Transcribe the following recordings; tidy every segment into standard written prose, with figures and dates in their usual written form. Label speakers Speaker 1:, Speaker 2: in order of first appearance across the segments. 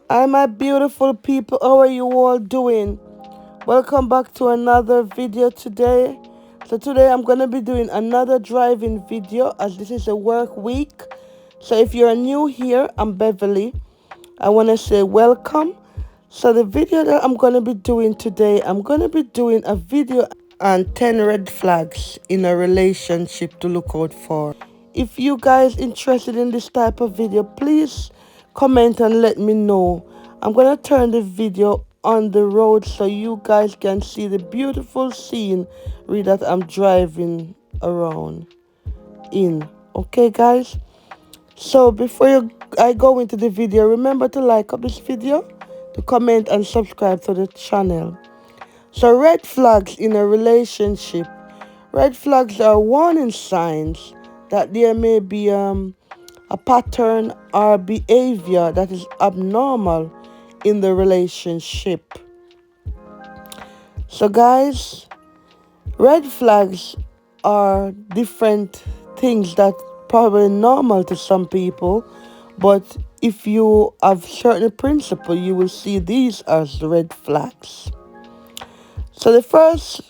Speaker 1: Hi, my beautiful people. How are you all doing? Welcome back to another video today. So today I'm going to be doing another driving video as this is a work week. So if you're new here, I'm Beverly. I want to say welcome. So the video that I'm going to be doing today, I'm going to be doing a video on 10 red flags in a relationship to look out for. If you guys interested in this type of video, please comment and let me know. I'm going to turn the video on the road so you guys can see the beautiful scene that I'm driving around in. Okay, guys? So before I go into the video, remember to like up this video, to comment and subscribe to the channel. So red flags in a relationship. Red flags are warning signs that there may be a pattern or behavior that is abnormal in the relationship. So guys, red flags are different things that probably normal to some people, but if you have certain principle, you will see these as red flags. So the first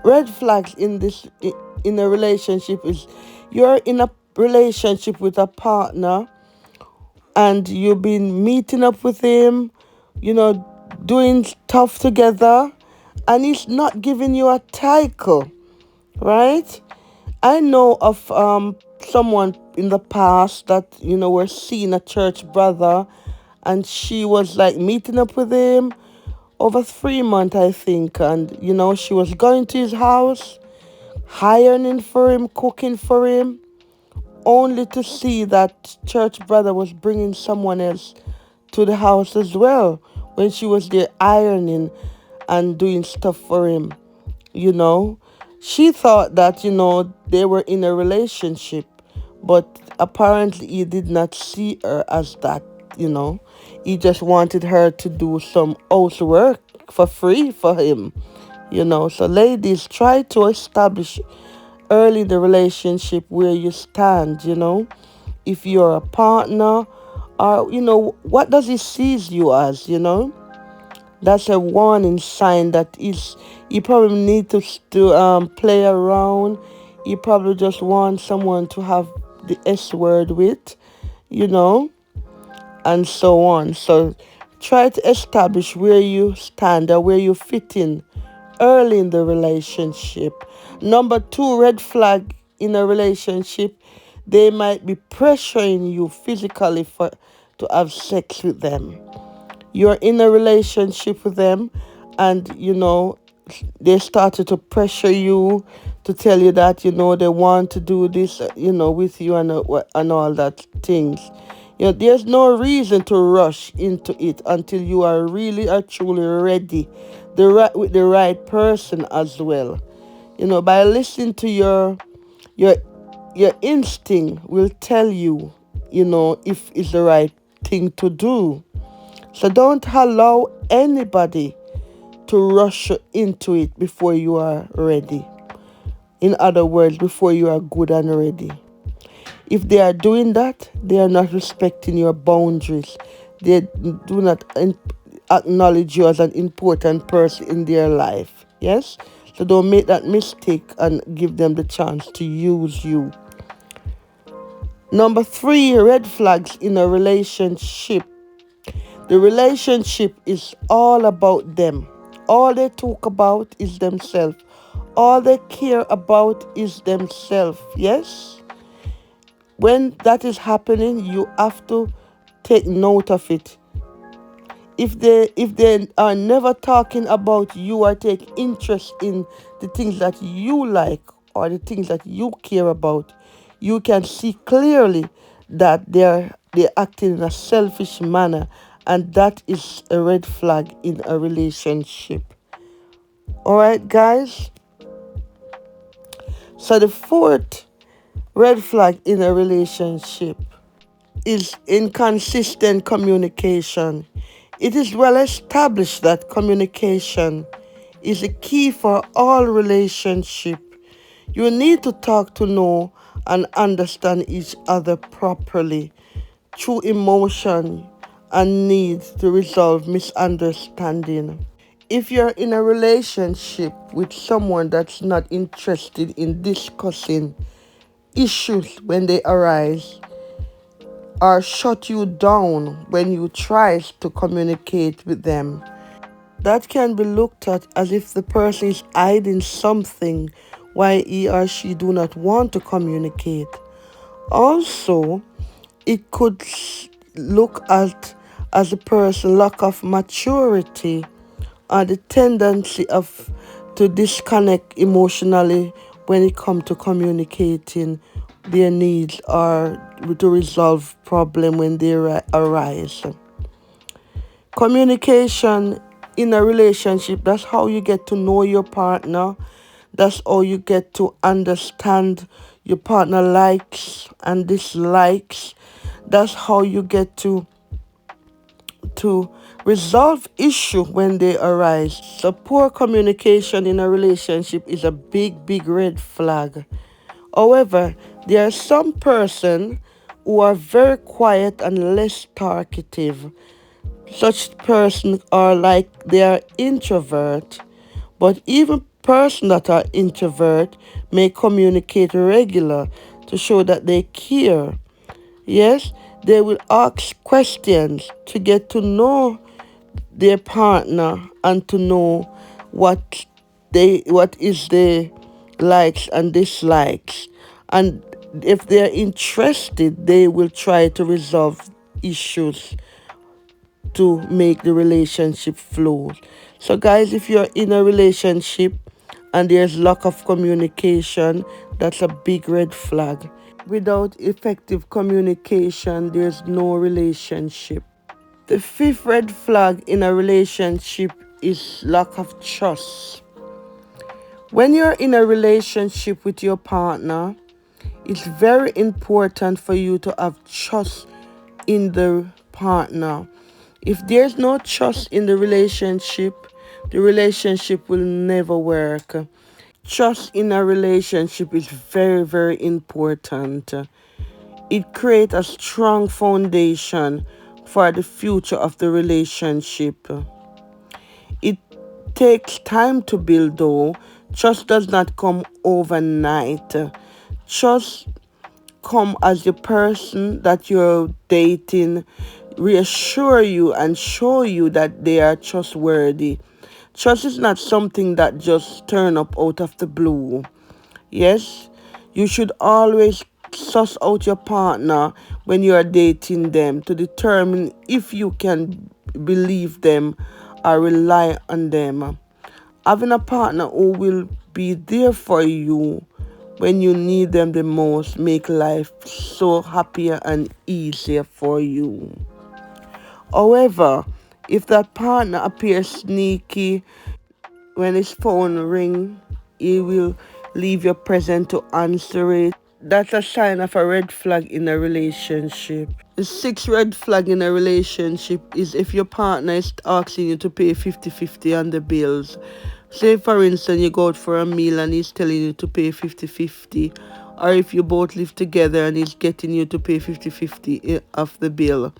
Speaker 1: red flags in a relationship is you're in a relationship with a partner and you've been meeting up with him, you know, doing stuff together, and he's not giving you a title, right? I know of someone in the past that were seeing a church brother, and she was like meeting up with him over 3 months, I think, and she was going to his house, hiring for him, cooking for him, only to see that church brother was bringing someone else to the house as well when she was there ironing and doing stuff for him. you know she thought that they were in a relationship, but apparently he did not see her as that. He just wanted her to do some housework for free for him. So ladies, try to establish early the relationship where you stand. If you're a partner, or what does he sees you as. That's a warning sign that is you probably need to play around. You probably just want someone to have the S word with, you know, and so on. So try to establish where you stand or where you fit in early in the relationship. Number two, red flag in a relationship, they might be pressuring you physically for to have sex with them. You're in a relationship with them, and they started to pressure you to tell you that they want to do this with you, and all that things. There's no reason to rush into it until you are really are truly ready, with the right person as well. By listening to your your instinct will tell you, if it's the right thing to do. So don't allow anybody to rush into it before you are ready. In other words, before you are good and ready. If they are doing that, they are not respecting your boundaries. They do not acknowledge you as an important person in their life. Yes? So don't make that mistake and give them the chance to use you. Number three, red flags in a relationship. The relationship is all about them. All they talk about is themselves. All they care about is themselves. Yes? When that is happening, you have to take note of it. If they are never talking about you or take interest in the things that you like or the things that you care about, you can see clearly that they're acting in a selfish manner, and that is a red flag in a relationship. All right, guys. So the fourth red flag in a relationship is inconsistent communication. It is well established that communication is a key for all relationship. You need to talk to know and understand each other properly through emotion and needs to resolve misunderstanding. If you're in a relationship with someone that's not interested in discussing issues when they arise, or shut you down when you try to communicate with them, that can be looked at as if the person is hiding something why he or she do not want to communicate. Also, it could look at as a person lack of maturity or the tendency of to disconnect emotionally when it comes to communicating their needs or to resolve problem when they arise. Communication in a relationship, that's how you get to know your partner. That's how you get to understand your partner likes and dislikes. That's how you get to resolve issue when they arise. So poor communication in a relationship is a big red flag. However, there are some person who are very quiet and less talkative. Such persons are like they are introvert, but even persons that are introvert may communicate regular to show that they care. Yes, they will ask questions to get to know their partner and to know what what is their likes and dislikes. And if they're interested, they will try to resolve issues to make the relationship flow. So guys, if you're in a relationship and there's lack of communication, that's a big red flag. Without effective communication, there's no relationship. The fifth red flag in a relationship is lack of trust. When you're in a relationship with your partner, it's very important for you to have trust in the partner. If there's no trust in the relationship will never work. Trust in a relationship is very important. It creates a strong foundation for the future of the relationship. It takes time to build, though. Trust does not come overnight. Trust come as the person that you're dating reassure you and show you that they are trustworthy. Trust is not something that just turn up out of the blue. Yes, you should always suss out your partner when you are dating them to determine if you can believe them or rely on them. Having a partner who will be there for you when you need them the most make life so happier and easier for you. However, if that partner appears sneaky, when his phone ring, he will leave your present to answer it. That's a sign of a red flag in a relationship. The sixth red flag in a relationship is if your partner is asking you to pay 50-50 on the bills. Say, for instance, you go out for a meal and he's telling you to pay 50-50. Or if you both live together and he's getting you to pay 50-50 of the bill.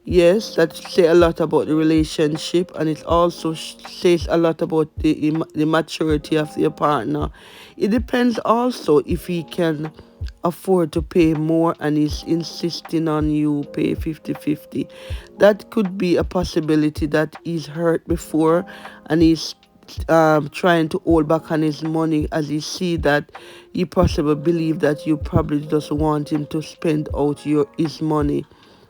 Speaker 1: Yes, that say a lot about the relationship, and it also says a lot about the maturity of your partner. It depends also if he can afford to pay more and is insisting on you pay 50-50. That could be a possibility that he's hurt before and he's trying to hold back on his money as he see that he possibly believe that you probably just want him to spend out his money.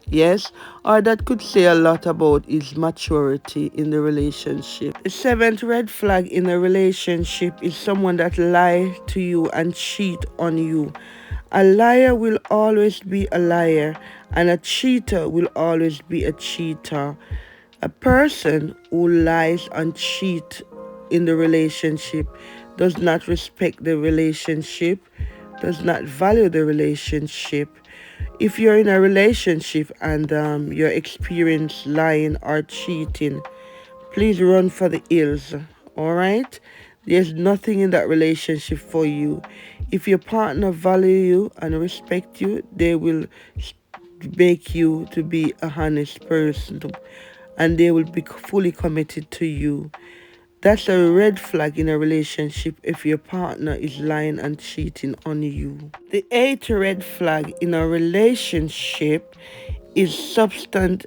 Speaker 1: Yes, or that could say a lot about his maturity in the relationship. The seventh red flag in a relationship is someone that lies to you and cheat on you. A liar will always be a liar, and a cheater will always be a cheater. A person who lies and cheats in the relationship does not respect the relationship, does not value the relationship. If you're in a relationship and you're experiencing lying or cheating, please run for the hills. All right? There's nothing in that relationship for you. If your partner value you and respect you, they will make you to be a honest person, and they will be fully committed to you. That's a red flag in a relationship if your partner is lying and cheating on you. The eighth red flag in a relationship is substance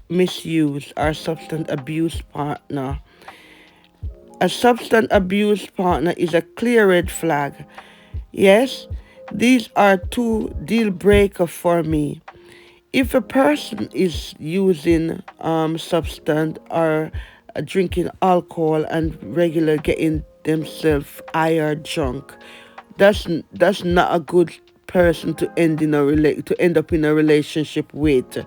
Speaker 1: misuse or substance abuse partner. A substance abuse partner is a clear red flag. Yes, these are two deal breaker for me. If a person is using substance or drinking alcohol and regular getting themselves high or drunk, that's not a good person to end up in a relationship with,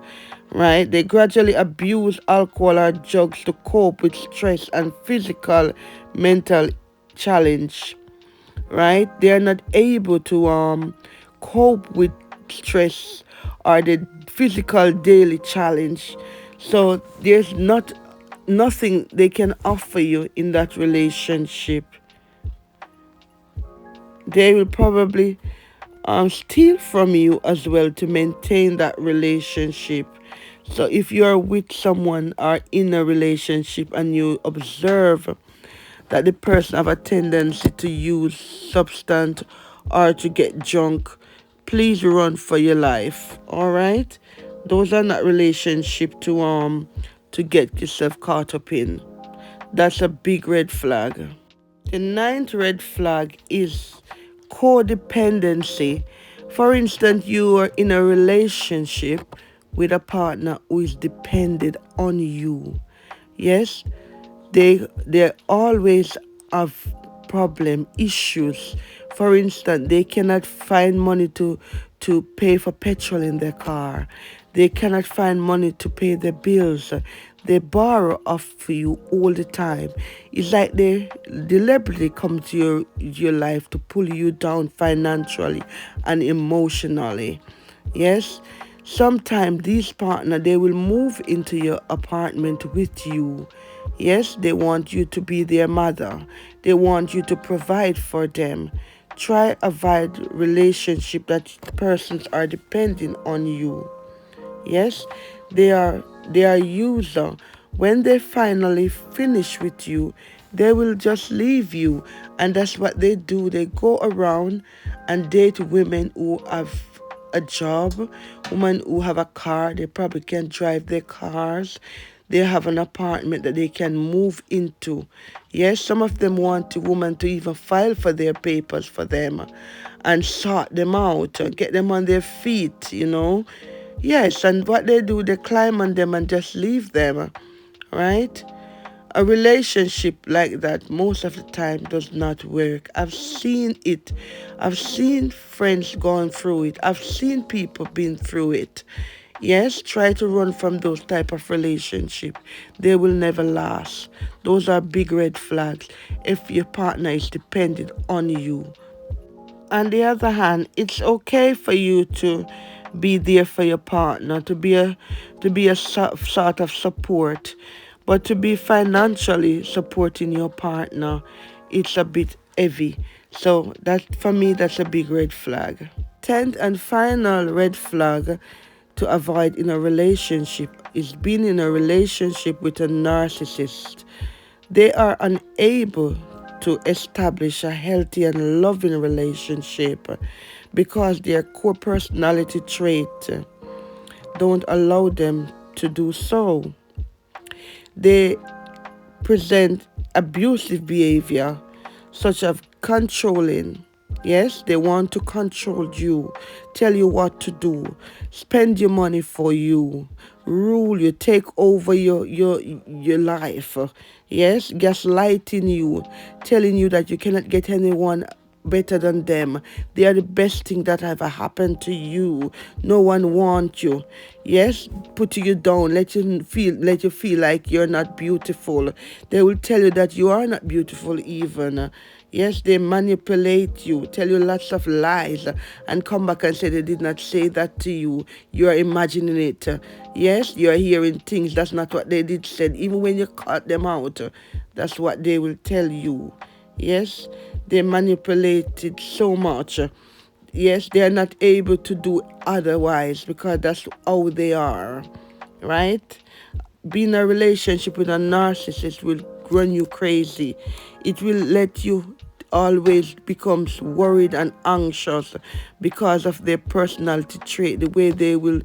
Speaker 1: right? They gradually abuse alcohol or drugs to cope with stress and physical, mental challenge, right? They are not able to cope with stress or the physical daily challenge. So there's nothing they can offer you in that relationship. They will probably steal from you as well to maintain that relationship. So if you are with someone or in a relationship and you observe that the person have a tendency to use substance or to get drunk, please run for your life. All right, those are not relationship to get yourself caught up in. That's a big red flag. The ninth red flag is codependency. For instance, you are in a relationship with a partner who is dependent on you. Yes, they always have problem issues. For instance, they cannot find money to pay for petrol in their car. They cannot find money to pay their bills. They borrow off you all the time. It's like they deliberately come to your life to pull you down financially and emotionally. Yes, sometimes these partner they will move into your apartment with you. Yes, they want you to be their mother. They want you to provide for them. Try avoid relationship that persons are depending on you. Yes, they are user. When they finally finish with you, they will just leave you, and that's what they do. They go around and date women who have a job, women who have a car. They probably can drive their cars. They have an apartment that they can move into. Yes, some of them want the woman to even file for their papers for them and sort them out, get them on their feet. Yes, and what they do, they climb on them and just leave them, right? A relationship like that most of the time does not work. I've seen it. I've seen friends going through it. I've seen people being through it. Yes, try to run from those type of relationship. They will never last. Those are big red flags if your partner is dependent on you. On the other hand, it's okay for you to be there for your partner, to be a sort of support, but to be financially supporting your partner, it's a bit heavy. So that for me, that's a big red flag. Tenth and final red flag to avoid in a relationship is being in a relationship with a narcissist. They are unable to establish a healthy and loving relationship because their core personality trait don't allow them to do so. They present abusive behavior such as controlling. Yes, they want to control you, tell you what to do, spend your money for you, rule you, take over your life. Yes, gaslighting you, telling you that you cannot get anyone better than them. They are the best thing that ever happened to you. No one wants you. Yes, putting you down, let you feel like you're not beautiful. They will tell you that you are not beautiful even. Yes, they manipulate you, tell you lots of lies, and come back and say they did not say that to you. You are imagining it. Yes, you are hearing things. That's not what they did said. Even when you cut them out, that's what they will tell you. Yes, they manipulated so much. yes, they are not able to do otherwise because that's how they are, right? Being in a relationship with a narcissist will run you crazy. It will let you always becomes worried and anxious because of their personality trait, the way they will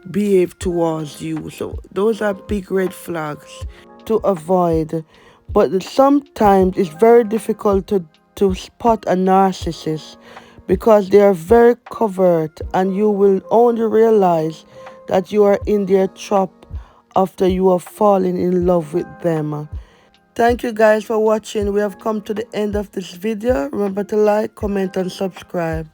Speaker 1: behave towards you. So those are big red flags to avoid. But sometimes it's very difficult to spot a narcissist because they are very covert, and you will only realize that you are in their trap after you are falling in love with them. Thank you guys for watching. We have come to the end of this video. Remember to like, comment, and subscribe.